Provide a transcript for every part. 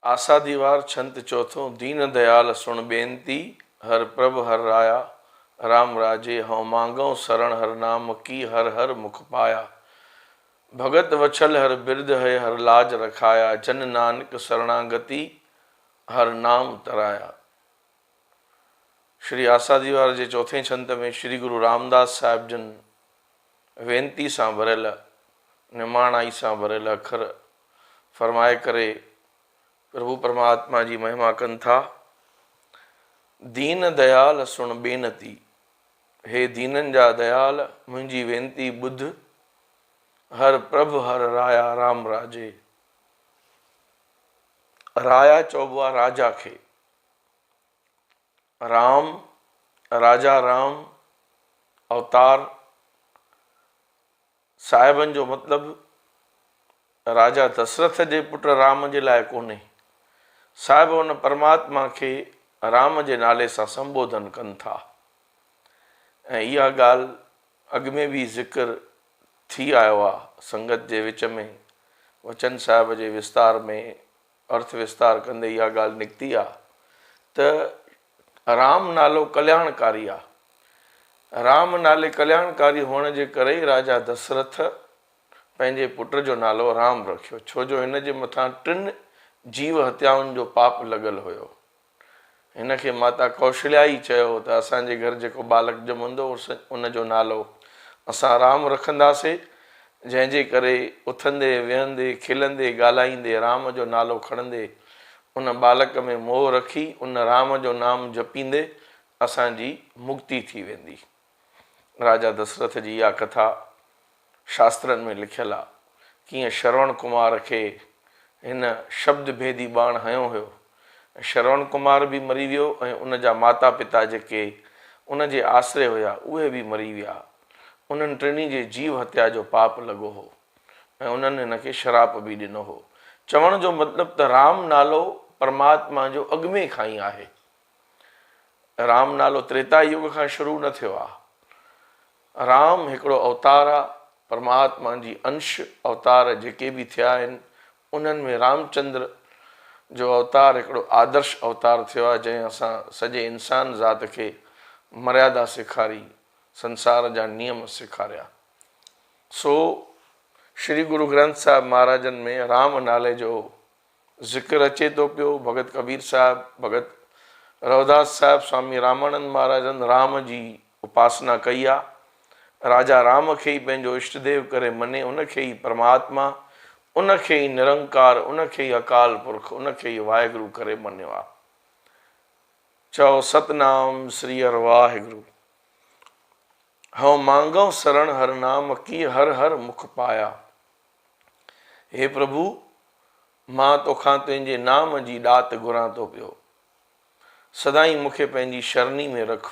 आसा दीवार छंत चौथों दीन दयाल सुन बेनती हर प्रभ हर राया राम राजे हूँ मांगो शरण हर नाम की हर हर मुख पाया भगत वछल हर बिरद है हर लाज रखाया जन नानक शरणागति हर नाम तराया। श्री आसा दीवार जे चौथे छंत में श्री गुरु रामदास साहिब जन वेनती सां भरियल निमाणाई सां भरियल अखर फरमाए करे प्रभु परमात्मा जी महिमा कनि था। दीन दयाल सुन बेनती, हे दीनन जा दयाल मुंहिंजी वेनती ॿुध हर प्रभ हर राया राम राजे। राया चइबो आहे राजा खे, राम राजा राम अवतार साहिबनि जो मतिलबु राजा दशरथ जे पुट राम जे लाइ कोन्हे, साहिब उन परमात्मा खे राम जे नाले सां संबोधन कनि था। ऐं इहा ॻाल्हि अॻु में बि ज़िक्र थी आयो आहे संगत जे विच में, वचन साहिब जे विस्तार में अर्थ विस्तार कंदे इहा ॻाल्हि निकिती आहे त राम नालो कल्याणकारी आहे। राम नाले कल्याणकारी हुअण जे करे ई राजा दशरथ पंहिंजे पुट जो नालो राम रखियो, छो जो हिन जे मथां 3 जीव हत्याउनि जो पाप लॻल हुयो। हिन खे माता कौशल्या ई चयो त असांजे घर जेको बालक ॼमंदो उनजो नालो असां राम रखंदासीं, जंहिंजे करे उथंदे वेहंदे खिलंदे ॻाल्हाईंदे राम जो नालो खणंदे उन बालक में मोह रखी उन राम जो नाम जपींदे असांजी मुक्ति थी वेंदी। राजा दशरथ जी इहा कथा शास्त्रनि में लिखियलु आहे, कीअं श्रवण कुमार खे हिन शब्द भेदी बाण हयो हुयो। श्रवण कुमार बि मरी वियो ऐं उन जा माता पिता जेके उन जे आश्रय हुया उहे बि मरी विया। उन्हनि टिनी जे जीव हत्या जो पाप लॻो हो ऐं उन्हनि हिन खे श्राप बि ॾिनो हो। चवण जो मतिलबु त राम नालो परमात्मा जो अॻु में खां ई आहे। राम नालो त्रेता युग खां शुरू न थियो आहे। राम हिकिड़ो अवतार आहे, परमात्मा जी अंश अवतार जेके बि थिया आहिनि उन्हनि में रामचंद्र जो अवतार हिकिड़ो आदर्श अवतार थियो आहे, जंहिं असां सॼे इंसान ज़ात खे मर्यादा सेखारी, संसार जा नियम सेखारिया। सो श्री गुरु ग्रंथ साहिब महाराजनि में राम नाले जो ज़िक्र अचे थो पियो। भगत कबीर साहिब, भगत रवदास साहिब, स्वामी रामानंद महाराजनि राम जी उपासना कई आहे। राजा राम खे ई पंहिंजो इष्टदेव करे मने, उनखे ई परमात्मा, उनखे ई निरंकार, उनखे ई अकाल पुरख, उनखे ई वाहेगुरु करे मञियो आहे। चओ सतनाम श्री हर वाहेगुरु। हूँ मांगो शरण हर नाम की हर हर मुख पाया। हे प्रभु, मां तोखां तुंहिंजे नाम जी ॾात घुरां थो पियो, सदाई मूंखे पंहिंजी शरणी में रख।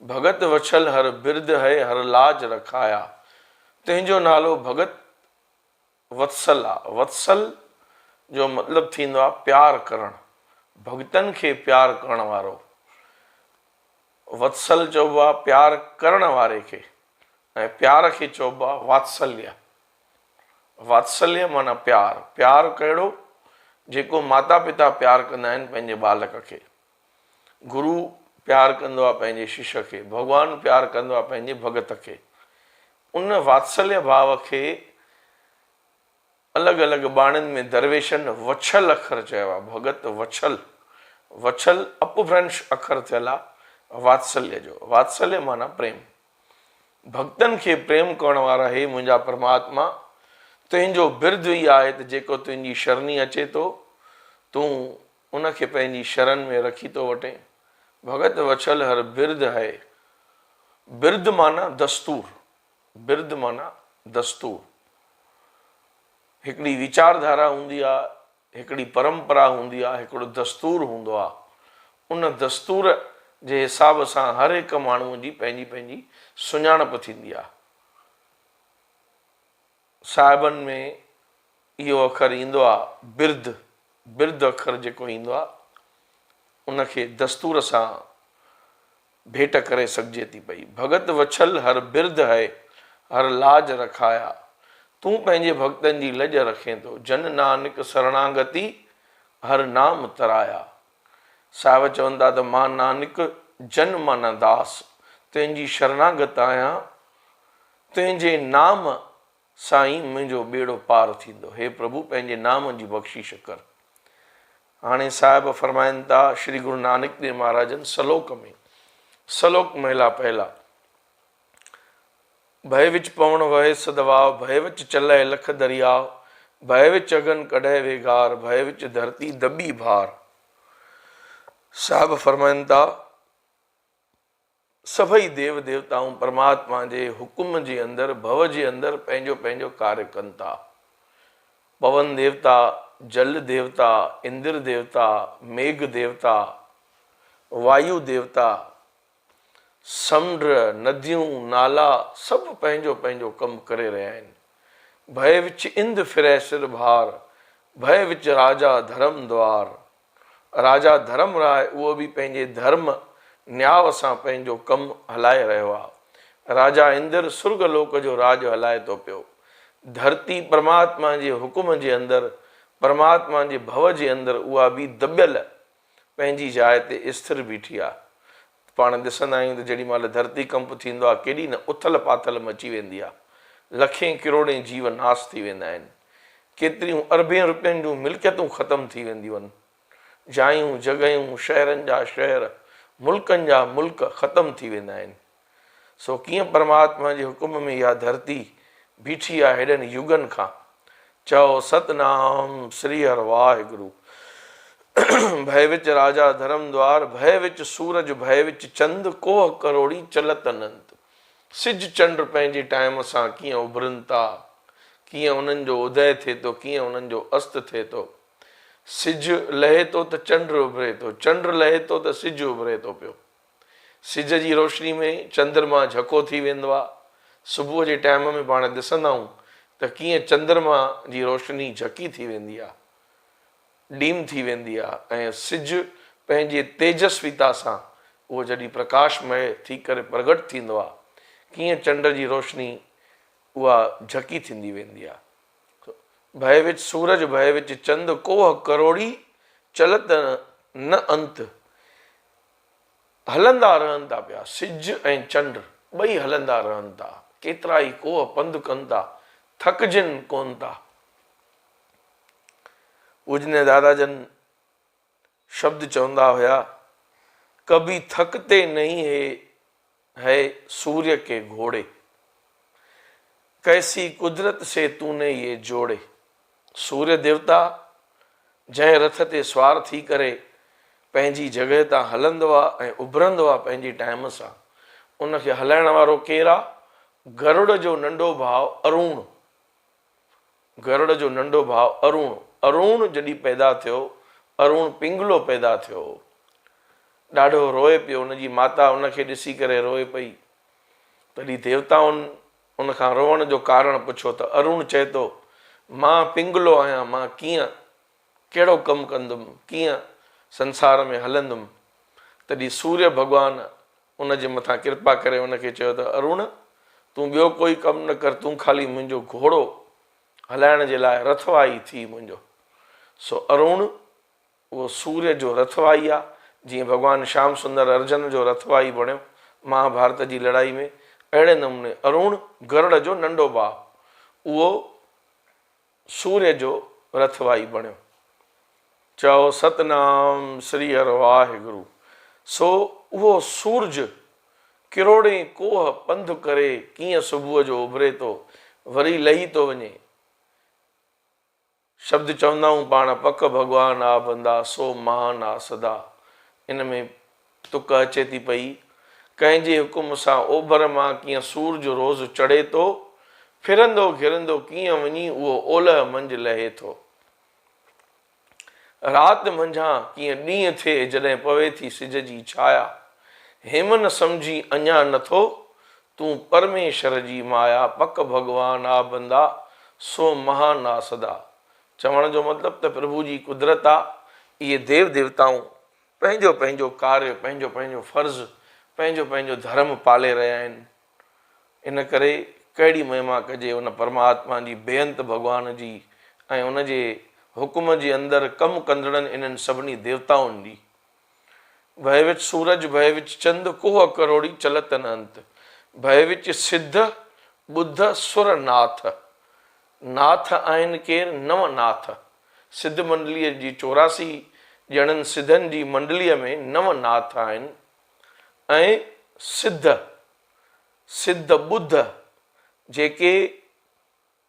भगत वछल हर बिरद है हर लाज रखाया। तुंहिंजो नालो भगत वत्सल आहे। वत्सल जो मतिलबु थींदो आहे प्यार करणु, भगतनि खे प्यार करण वारो। वत्सल चइबो आहे प्यार करण वारे खे, ऐं प्यार खे चइबो आहे वात्सल्य। वात्सल्य माना प्यार। प्यार कहिड़ो? जेको माता पिता प्यार कंदा आहिनि पंहिंजे बालक खे, गुरु प्यार कंदो आहे पंहिंजे शिष्य खे, भॻवानु प्यार कंदो आहे पंहिंजे भगत खे। उन वात्सल्य भाव खे अलॻि अलॻि बाणियुनि में दरवेशनि वछल अखर चयो आहे। भगत वछल, वछल अपभ्रंश अखर थियल आहे वात्सल्य जो। वात्सल्य माना प्रेम। भक्तनि खे प्रेम करण वारा, हे मुंहिंजा परमात्मा, तुंहिंजो बिरद ई आहे त जेको तुंहिंजी शरणी अचे थो तूं उनखे पंहिंजी शरण में रखी थो वठे। भगत वछल हर बिरद है। बिरद माना दस्तूर, बिरद माना दस्तूर। हिकिड़ी वीचारधारा हूंदी आहे, हिकिड़ी परंपरा हूंदी आहे, हिकिड़ो दस्तूर हूंदो आहे। उन दस्तूर जे हिसाब सां हर हिकु माण्हूअ जी पंहिंजी पंहिंजी सुञाणप थींदी आहे। साहिबनि में इहो अखर ईंदो आहे बिरद। बिरद अखर जेको ईंदो आहे उनखे दस्तूर सां भेट करे सघिजे थी पई। भगत वछल हर बिरद है हर लाज रखाया। तूं पंहिंजे भक्तनि जी लज रखे थो। जन नानक शरणागति हर नाम तराया। साहिब चवनि था त मां नानक जन मन दास, तुंहिंजी शरणागत आहियां, तुंहिंजे नाम सां ई मुंहिंजो बेड़ो पार थींदो। हे प्रभु पंहिंजे नाम जी बख़्शिश कर। हाणे साहिब फरमाइनि था श्री गुरु नानक देव महाराजनि सलोक में, सलोक महिला पहला, भय विच पवण वहे सदवाव, भय विच चलय लख दरियाव, भय विच अगन कढे वेगार, भय विच धरती दबी भार। साहिब फरमाइनि था सभई देव देवताऊं परमात्मा जे हुकुम जे अंदरि भव जे अंदरि पंहिंजो पंहिंजो कार्य कनि था। पवन देवता, जल देवता, इंद्र देवता, मेघ देवता, वायु देवता, समुंड, नदियूं, नाला सभु पंहिंजो पंहिंजो कमु करे रहिया आहिनि। भय विच इंद फिरै सिर भार, भय विच राजा धर्म द्वार। राजा धर्म राय उहो बि पंहिंजे धर्म न्याव सां पंहिंजो कमु हलाए रहियो आहे। राजा इंद्र सुर्ग लोक जो राज हलाए थो पियो। धरती परमात्मा जे हुकुम जे अंदरि, परमात्मा जे भव जे अंदरि उहा बि दॿियल पंहिंजी जाइ ते स्थिर बीठी आहे। पाण ॾिसंदा आहियूं त जेॾी महिल धरती कंप थींदो आहे केॾी न उथल पाथल मची वेंदी आहे, लखें किरोड़ें जीव नाश थी वेंदा आहिनि, केतिरियूं अरबें रुपयनि जूं मिल्कियतूं ख़तमु थी वेंदियूं आहिनि, जायूं जॻहियूं, शहरनि जा शहर, मुल्कनि जा मुल्क ख़तमु थी वेंदा आहिनि। सो कीअं परमात्मा जे हुकुम में इहा धरती बीठी आहे हेॾनि युगनि खां। चओ सतनाम श्री हर वाहिगुरु। भय विच राजा धर्म द्वार, भय विच सूरज, भय विच चंद, कोह करोड़ी चलत अनंत। सिज चंड पंहिंजे टाइम सां कीअं उभरनि था, कीअं उन्हनि जो उदय थिए थो, कीअं उन्हनि जो अस्त थिए थो। सिज लहे थो त चंड उभरे थो, चंड लहे थो त सिज उभरे थो पियो। सिज जी रोशनी में चंद्रमा झको थी वेंदो आहे। सुबुह जे टाइम में पाण ॾिसंदा आहियूं त कीअं चंद्रमा जी रोशनी झकी थी वेंदी आहे, डीम थी वेंदी आहे, ऐं सिज पंहिंजे तेजस्विता सां उहो जॾहिं प्रकाशमय थी करे प्रगट थींदो आहे, कीअं चंड जी रोशनी उहा झकी थींदी वेंदी आहे। भय विच सूरज, भय विच चंद, कोह करोड़ी चलत न अंत। हलंदा रहनि था पिया, सिज ऐं चंड ॿई हलंदा रहनि था, केतिरा ई कोह पंधु कनि था, थकजनि कोन था। पूजनीय दादाजन शब्द चवंदा हुया, कभी थकते नहीं है सूर्य के घोड़े, कैसी कुदरत से तूने ये जोड़े। सूर्य देवता जंहिं रथ ते सवार थी करे पंहिंजी जॻह तां हलंदो आहे ऐं उभरंदो आहे पंहिंजे टाइम सां, उनखे हलाइण वारो केरु आहे? गरुड़ जो नंढो भाउ अरुण। गरुड़ जो नंढो भाउ अरुण। अरुण जॾहिं पैदा थियो, अरुण पिंगलो पैदा थियो, ॾाढो रोए पियो, उनजी माता उनखे ॾिसी करे रोए पई। तॾहिं देवताउनि उनखां रोअण जो कारण पुछो त अरुण चए थो, मां पिंगलो आहियां, मां कीअं कहिड़ो कमु कंदुमि, कीअं संसार में हलंदुमि। तॾहिं सूर्य भॻवानु उनजे मथां कृपा करे उनखे चयो त अरुण, तूं ॿियो कोई कमु न कर, तूं ख़ाली मुंहिंजो घोड़ो हलाइण जे लाइ रथवाही थी मुंहिंजो। सो अरुण उहो सूर्य जो रथवाही आहे, जीअं भॻवानु श्याम सुंदर अर्जुन जो रथवाही बणियो महाभारत जी लड़ाई में, अहिड़े नमूने अरुण गरुड़ जो नंढो भाउ, उहो सूर्य जो रथवाही बणियो। चओ सतनाम श्री हर वाहिगुरु। सो उहो सूरज किरोड़े कोह पंधु करे कीअं सुबुह जो उभरे थो, वरी लही थो वञे। शब्द चवंदा आहियूं पाण, पक भॻवान आ बंदा सो महान आ सदा। इन में तुक अचे थी पई, कंहिंजे हुकुम सां ओभर मां कीअं सूरज रोज़ चढ़े थो, फिरंदो घिरंदो कीअं वञी उहो ओलह मंझि लहे थो। राति मंझां कीअं ॾींहुं थिए जॾहिं पवे थी सिज जी छाया, हेमन सम्झी अञा नथो तूं परमेश्वर जी माया, पक भॻवान आ बंदा सो महान आ सदा। चवण जो मतिलबु त प्रभु जी कुदरत आहे। इहे देव देवताऊं पंहिंजो पंहिंजो कार्य, पंहिंजो पंहिंजो फ़र्ज़ु, पंहिंजो पंहिंजो धर्म पाले रहिया आहिनि। इन करे कहिड़ी महिमा कजे उन परमात्मा जी, बेअंत भॻवान जी ऐं उनजे हुकुम जे अंदरि कमु कंदड़नि इन्हनि सभिनी देवताउनि जी। भय विच सूरज भय विच चंद कोह करोड़ी चलत न अंत। भय विच सिद्ध बुद्ध सुर नाथ। नाथ आहिनि केरु नव नाथ। सिद्ध मंडलीअ जी 84 ॼणनि सिद्धनि जी मंडलीअ में नव नाथ आहिनि। ऐं सिद्ध सिद्ध बुद्ध जेके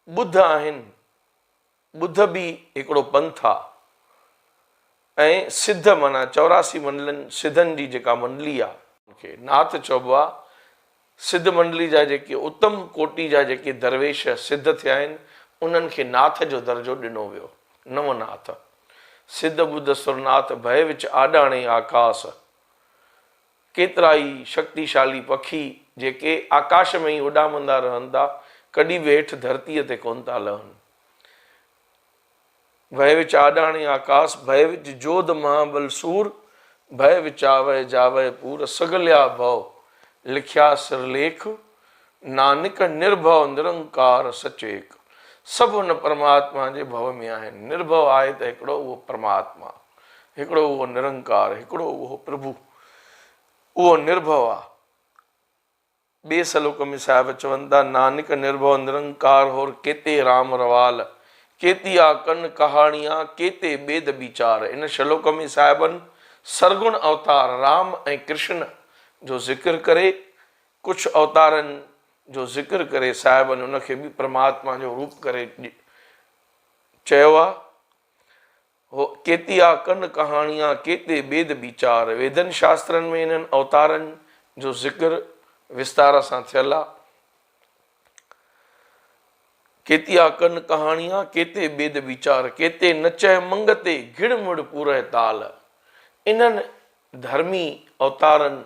बुद्ध आहिनि, बुद्ध बि हिकिड़ो पंथ आहे। ऐं सिद्ध माना 84 मंडलनि सिद्धनि जी जेका मंडली आहे उनखे नाथ चइबो आहे। सिद्ध मंडली जा जेके उत्तम कोटि जा जेके दरवेश सिद्ध थिया आहिनि उन्हनि खे नाथ जो दर्जो ॾिनो वियो, नवनाथ। सिद्ध बुद्ध सुरनाथ भय विच आॾाणे आकाश। केतिरा ई शक्तिशाली पखी जेके आकाश में ई उॾामंदा रहनि था, कॾहिं बि हेठि धरतीअ ते कोन था लहनि। भय विच आॾाणे आकाश भय विच जोध महाबल सूर। भय विचावय जावय पूर सगलिया भव लिखिया सिरलेख। नानक निर्भव निरंकार सचेक। सभु हुन परमात्मा जे भव में आहिनि। निर्भव आहे त हिकिड़ो उहो परमात्मा, हिकिड़ो उहो निरंकार, हिकिड़ो उहो प्रभु, उहो निर्भव आहे। ॿिए सलोक में साहिब चवनि था नानक निर्भव निरंकार होर केते राम रवाल। केती आ कन कहाणियां केते बेद विचार। इन श्लोक में साहिबनि सरगुण अवतार राम ऐं कृष्ण जो ज़िक्र करे, कुझु अवतारनि जो ज़िक्र करे साहिबनि उनखे बि परमात्मा जो रूप करे चयो आहे। हो केती आ कन कहाणियां केते बेद विचार। वेदनि शास्त्रनि में इन्हनि अवतारनि जो ज़िक्र विस्तार सां थियल आहे। केती आ कन कहाणियां केते बेद विचार। केते नचय मंगते घिड़ मुड़ पूरे ताल। इन्हनि धर्मी अवतारनि,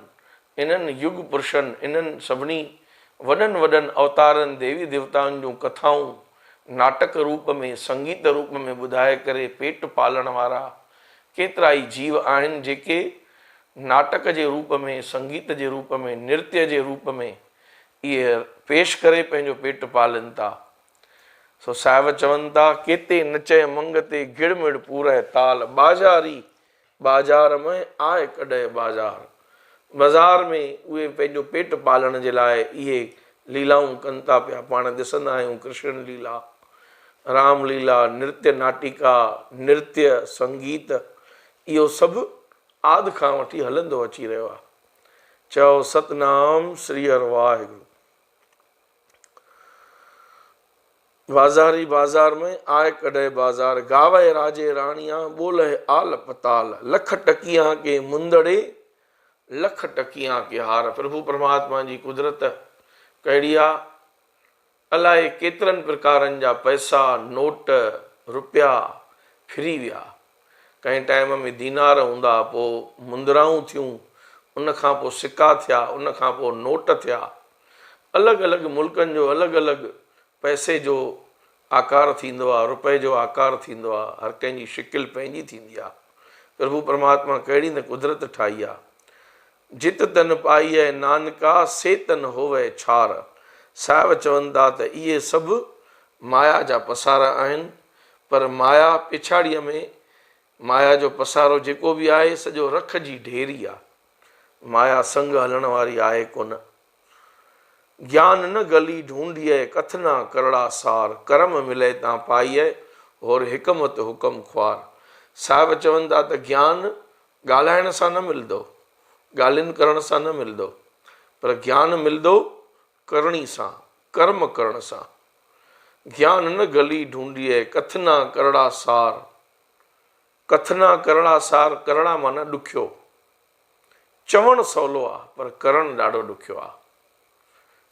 इन्हनि युग पुरुषनि, इन्हनि सभिनी वॾनि वॾनि अवतारनि देवी देवताउनि जूं कथाऊं नाटक रूप में, संगीत रूप में ॿुधाए करे पेट पालण वारा केतिरा ई जीव आहिनि जेके नाटक जे रूप में, संगीत जे रूप में, नृत्य जे रूप में इहे पेश करे पंहिंजो पेट पालनि था। सो साहिब चवनि था केते नचय मंगते घिड़मिड़ पूरे ताल। बाज़ारी बाज़ार में आए कॾहिं बाज़ार। बाज़ार में उहे पंहिंजो पेट पालण जे लाइ इहे लीलाऊं कनि था पिया। पाण ॾिसंदा आहियूं कृष्ण लीला, राम लीला, नृत्य नाटिका, नृत्य संगीत, इहो सभु आदि खां वठी हलंदो अची रहियो आहे। चओ सतनाम श्री हर वाहिगुरु। बाज़ारी बाज़ार में आए कॾहिं बाज़ार। गावे राजे राणियां ॿोले आल पताल। लख टकियां के मुंदड़े लख टकियां के हार। प्रभु परमात्मा जी कुदरत कहिड़ी आहे। अलाए केतिरनि प्रकारनि जा पैसा नोट रुपया फिरी विया। कंहिं टाइम में दीनार हूंदा, पोइ मुंदराऊं थियूं, उनखां पोइ सिक्का थिया, उनखां पोइ नोट थिया। अलॻि अलॻि मुल्कनि जो अलॻि अलॻि पैसे जो आकार थींदो आहे, रुपए जो आकार थींदो आहे। हर कंहिंजी शिकिल पंहिंजी थींदी आहे। प्रभु परमात्मा कहिड़ी न कुदरत ठाही आहे। जित तन पाई आहे नानका से तन होवे छार। साहिब चवनि था त इहे सभु माया जा पसारा आहिनि, पर माया पिछाड़ीअ में माया जो पसारो जेको बि आहे सॼो रख जी ढेरी आहे। माया संग हलण वारी आहे कोन। ज्ञान न गली ढूंढिए कथना करड़ा सार। कर्म मिले तां पाइए और हिकमत हुकम ख्वार। साहिब चवनि था त ज्ञान ॻाल्हाइण सां न मिलंदो, ॻाल्हियुनि करण सां न मिलंदो, पर ज्ञान मिलंदो करणी सां, कर्म करण सां। ज्ञान न गली ढूंढिए कथना करड़ा सार। कथना करड़ा सार, करणा माना ॾुखियो। चवणु सवलो आहे पर करणु ॾाढो ॾुखियो आहे।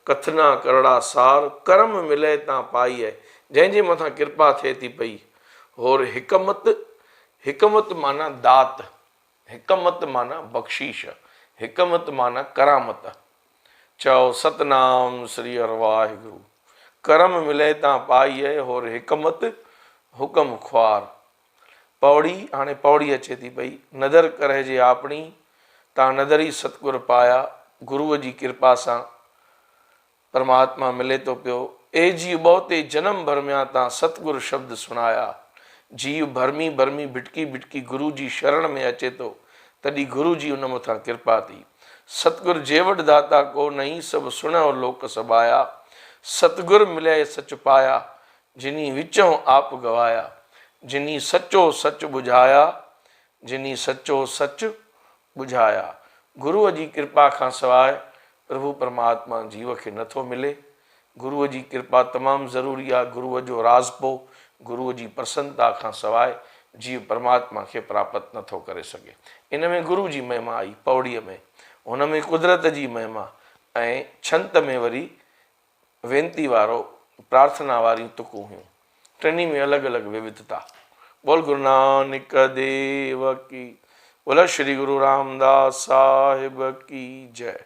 कथना करड़ा सार कर्म मिले तां पाई आहे। जंहिंजे मथां कृपा थिए थी पई। और हिकमत, हिकमत माना दात, हिकमत माना बख़्शीश, हिकमत माना करामत। चओ सतनाम श्री हर वाहिगुरु। कर्म मिले तां पाई आहे और हिकमत हुकम ख्वार। पौड़ी, हाणे पौड़ी अचे थी पई। नदर करे जे आपणी तां नदरी सतगुर पाया। गुरूअ जी कृपा सां परमात्मा मिले थो पियो। ए जी बहुते जन्म भर में तां सतगुरु शब्द सुनाया। जीव भरमी भरमी भिटकी भिटकी गुरु जी शरण में अचे तो तॾहिं गुरु जी उन मथां कृपा थी। सतगुर जे वटि दाता को नहीं, सब सुणो लोक सबाया। सतगुर मिले सच पाया, जिनी विचों आप गवाया। जिनी सचो सच बुझाया, जिनी सचो सच बुझाया। गुरुअ जी कृपा खां सवाइ प्रभु परमात्मा जीव खे नथो मिले। गुरुअ जी कृपा तमामु ज़रूरी आहे। गुरुअ जो राज़पो, गुरुअ जी प्रसन्नता खां सवाइ जीव परमात्मा खे प्राप्त नथो करे सघे। इन में गुरु जी महिमा आई पौड़ीअ में, हुन में कुदरत जी महिमा, ऐं छंत में वरी वेनती वारो प्रार्थना वारियूं तुकूं हुयूं। टिनी में अलॻि अलॻि विविधता। बोल गुरु नानक देव की, बोला श्री गुरु रामदास साहिब की जय।